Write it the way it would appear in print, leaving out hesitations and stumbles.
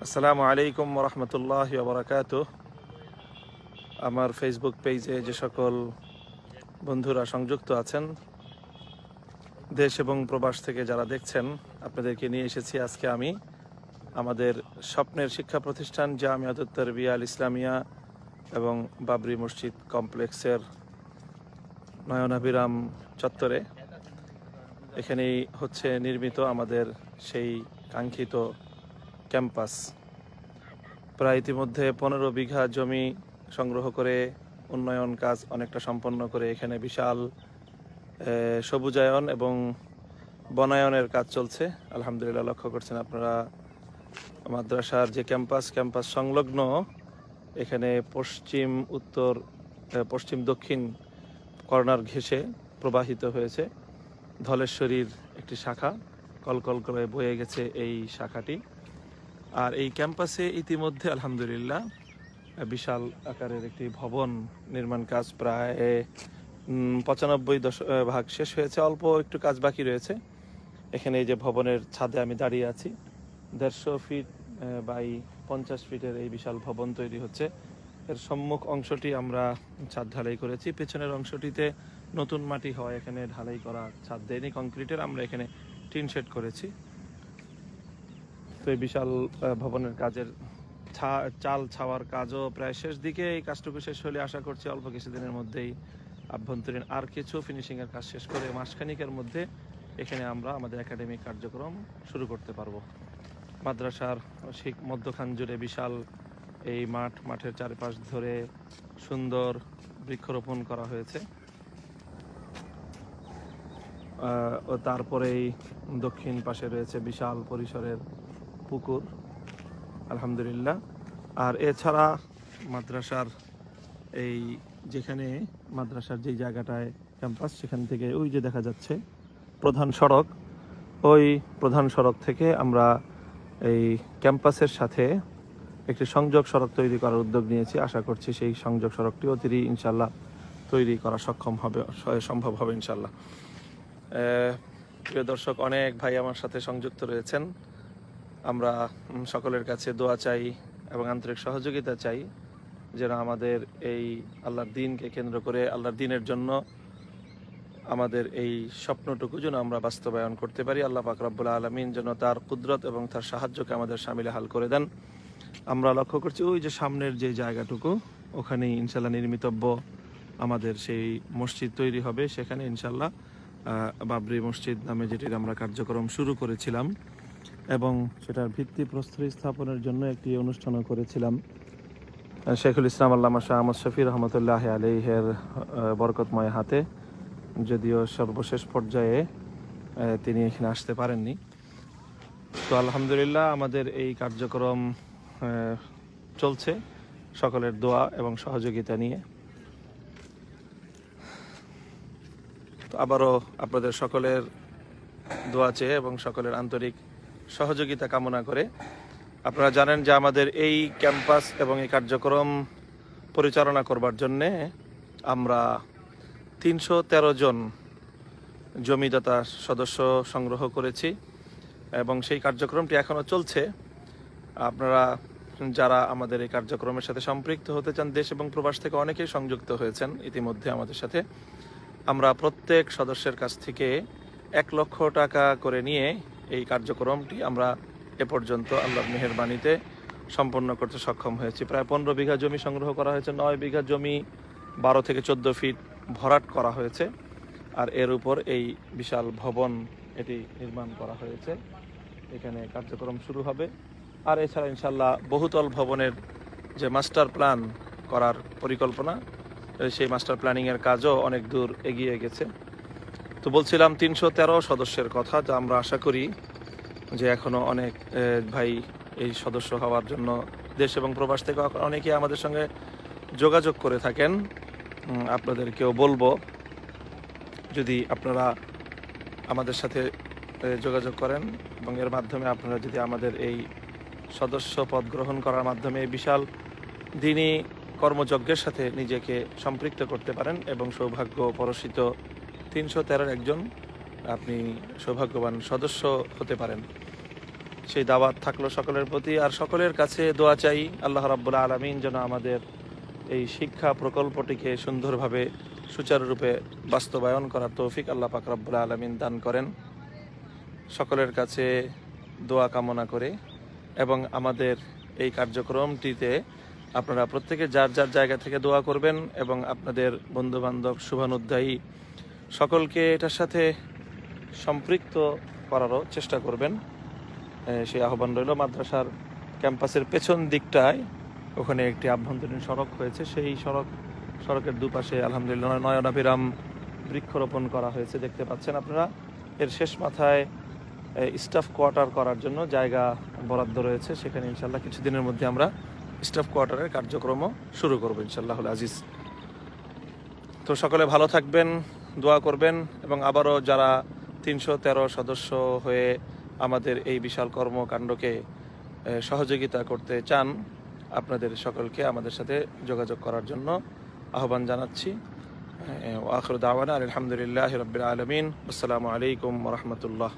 আসসালামু আলাইকুম রহমতুল্লাহ বারাকাতুহ। আমার ফেসবুক পেজে যে সকল বন্ধুরা সংযুক্ত আছেন, দেশ এবং প্রবাস থেকে যারা দেখছেন, আপনাদেরকে নিয়ে এসেছি আজকে আমি আমাদের স্বপ্নের শিক্ষা প্রতিষ্ঠান জামিয়াতুত তারবিয়া আল ইসলামিয়া এবং বাবরি মসজিদ কমপ্লেক্সের নয়নাভিরাম চত্বরে। এখানেই হচ্ছে নির্মিত আমাদের সেই কাঙ্ক্ষিত ক্যাম্পাস। প্রায় ইতিমধ্যে 15 বিঘা জমি সংগ্রহ করে উন্নয়ন কাজ অনেকটা সম্পন্ন করে এখানে বিশাল সবুজায়ন এবং বনায়নের কাজ চলছে। আলহামদুলিল্লাহ, লক্ষ্য করছেন আপনারা মাদ্রাসার যে ক্যাম্পাস সংলগ্ন এখানে পশ্চিম উত্তর পশ্চিম দক্ষিণ কর্নার ঘেঁষে প্রবাহিত হয়েছে ধলেশ্বরীর একটি শাখা, কলকল করে বয়ে গেছে এই শাখাটি। আর এই ক্যাম্পাসে ইতিমধ্যে আলহামদুলিল্লাহ বিশাল আকারের একটি ভবন নির্মাণ কাজ প্রায় 95% শেষ হয়েছে, অল্প একটু কাজ বাকি রয়েছে। এখানে এই যে ভবনের ছাদে আমি দাঁড়িয়ে আছি, 150 ফিট বাই 50 ফিটের এই বিশাল ভবন তৈরি হচ্ছে। এর সম্মুখ অংশটি আমরা ছাদ ঢালাই করেছি, পেছনের অংশটিতে নতুন মাটি হয়, এখানে ঢালাই করা ছাদ দেয়নি কংক্রিটের, আমরা এখানে টিন শেড করেছি। তো এই বিশাল ভবনের কাজের চাল ছাওয়ার কাজও প্রায় শেষ দিকে। এই কাজটুকু শেষ হলে আশা করছি অল্প কিছুদিনের মধ্যেই আভ্যন্তরীণ আর কিছু ফিনিশিংয়ের কাজ শেষ করে মাসখানিকের মধ্যে এখানে আমরা আমাদের একাডেমিক কার্যক্রম শুরু করতে পারবো। মাদ্রাসার মধ্যখান জুড়ে বিশাল এই মাঠের চারপাশ ধরে সুন্দর বৃক্ষরোপণ করা হয়েছে। ও তারপরেই দক্ষিণ পাশে রয়েছে বিশাল পরিসরের পুকুর, আলহামদুলিল্লাহ। আর এছাড়া মাদ্রাসার মাদ্রাসার যেই জায়গাটায় ক্যাম্পাস, সেখান থেকে ওই যে দেখা যাচ্ছে প্রধান সড়ক, ওই প্রধান সড়ক থেকে আমরা এই ক্যাম্পাসের সাথে একটি সংযোগ সড়ক তৈরি করার উদ্যোগ নিয়েছি। আশা করছি সেই সংযোগ সড়কটি অতিরি ইনশাল্লাহ তৈরি করা সম্ভব হবে ইনশাল্লাহ। প্রিয় দর্শক, অনেক ভাই আমার সাথে সংযুক্ত রয়েছেন। আমরা সকলের কাছে দোয়া চাই এবং আন্তরিক সহযোগিতা চাই যেন আমাদের এই আল্লাহর দিনকে কেন্দ্র করে, আল্লাহর দিনের জন্য আমাদের এই স্বপ্নটুকু যেন আমরা বাস্তবায়ন করতে পারি। আল্লাহ পাক রব্বুল আলামিন যেন তার কুদরত এবং তার সাহায্যকে আমাদের শামিলে হাল করে দেন। আমরা লক্ষ্য করছি ওই যে সামনের যে জায়গাটুকু, ওখানেই ইনশাল্লাহ নির্মিতব্য আমাদের সেই মসজিদ তৈরি হবে। সেখানে ইনশাল্লাহ বাবরি মসজিদ নামে যেটির আমরা কার্যক্রম শুরু করেছিলাম এবং সেটার ভিত্তিপ্রস্তর স্থাপনের জন্য একটি অনুষ্ঠানও করেছিলাম। শেখুল ইসলাম আল্লামা শাহ আহমদ শফি রহমতুল্লাহ আলাইহের বরকতময় হাতে, যদিও সর্বশেষ পর্যায়ে তিনি এখানে আসতে পারেননি। তো আলহামদুলিল্লাহ আমাদের এই কার্যক্রম চলছে সকলের দোয়া এবং সহযোগিতা নিয়ে। তো আবারও আপনাদের সকলের দোয়া চেয়ে এবং সকলের আন্তরিক সহযোগিতা কামনা করে, আপনারা জানেন যে আমাদের এই ক্যাম্পাস এবং এই কার্যক্রম পরিচালনা করবার জন্যে আমরা 313 জন জমিদাতা সদস্য সংগ্রহ করেছি এবং সেই কার্যক্রমটি এখনও চলছে। আপনারা যারা আমাদের এই কার্যক্রমের সাথে সম্পৃক্ত হতে চান, দেশ এবং প্রবাস থেকে অনেকেই সংযুক্ত হয়েছেন ইতিমধ্যে আমাদের সাথে। আমরা প্রত্যেক সদস্যের কাছ থেকে 1 লক্ষ টাকা করে নিয়ে এই কার্যক্রমটি আমরা এ পর্যন্ত আল্লাহর মেহেরবানিতে সম্পন্ন করতে সক্ষম হয়েছি। প্রায় 15 বিঘা জমি সংগ্রহ করা হয়েছে, 9 বিঘা জমি 12 থেকে 14 ফিট ভরাট করা হয়েছে, আর এর উপর এই বিশাল ভবন এটি নির্মাণ করা হয়েছে। এখানে কার্যক্রম শুরু হবে। আর এছাড়া ইনশাল্লাহ বহুতল ভবনের যে মাস্টার প্ল্যান করার পরিকল্পনা, সেই মাস্টার প্ল্যানিংয়ের কাজও অনেক দূর এগিয়ে গেছে। তো বলছিলাম 313 সদস্যের কথা, যা আমরা আশা করি যে এখনও অনেক ভাই এই সদস্য হওয়ার জন্য দেশ এবং প্রবাস থেকে অনেকেই আমাদের সঙ্গে যোগাযোগ করে থাকেন। আপনাদেরকেও বলবো, যদি আপনারা আমাদের সাথে যোগাযোগ করেন এবং এর মাধ্যমে আপনারা যদি আমাদের এই সদস্য পদ গ্রহণ করার মাধ্যমে বিশাল দিনী কর্মযজ্ঞের সাথে নিজেকে সম্পৃক্ত করতে পারেন এবং সৌভাগ্য পরশিত 313 একজন আপনি সৌভাগ্যবান সদস্য হতে পারেন। সেই দাওয়াত থাকলো সকলের প্রতি। আর সকলের কাছে দোয়া চাই আল্লাহ রাব্বুল আলামিন যেন আমাদের এই শিক্ষা প্রকল্পটিকে সুন্দরভাবে সুচারুরূপে বাস্তবায়ন করার তৌফিক আল্লাহ পাক রব্বুল আলামিন দান করেন। সকলের কাছে দোয়া কামনা করে এবং আমাদের এই কার্যক্রমটিতে আপনারা প্রত্যেকে যার যার জায়গা থেকে দোয়া করবেন এবং আপনাদের বন্ধুবান্ধব শুভানুধ্যায়ী সকলকে এটার সাথে সম্পৃক্ত করারও চেষ্টা করবেন। সেই আহ্বান রইল। মাদ্রাসার ক্যাম্পাসের পেছন দিকটায় ওখানে একটি আভ্যন্তরীণ সড়ক হয়েছে, সেই সড়কের দুপাশে আলহামদুলিল্লাহ নয়নাভিরাম বৃক্ষরোপণ করা হয়েছে, দেখতে পাচ্ছেন আপনারা। এর শেষ মাথায় স্টাফ কোয়ার্টার করার জন্য জায়গা বরাদ্দ রয়েছে, সেখানে ইনশাল্লাহ কিছুদিনের মধ্যে আমরা স্টাফ কোয়ার্টারের কার্যক্রমও শুরু করবো ইনশাল্লাহুল আজিজ। তো সকলে ভালো থাকবেন, দোয়া করবেন এবং আবারও যারা 313 সদস্য হয়ে আমাদের এই বিশাল কর্মকাণ্ডকে সহযোগিতা করতে চান আপনাদের সকলকে আমাদের সাথে যোগাযোগ করার জন্য আহ্বান জানাচ্ছি। ওয়া আখিরু দাওয়ানা আলহামদুলিল্লাহি রাব্বিল আলামিন। আসসালামু আলাইকুম ওয়া রাহমাতুল্লাহ।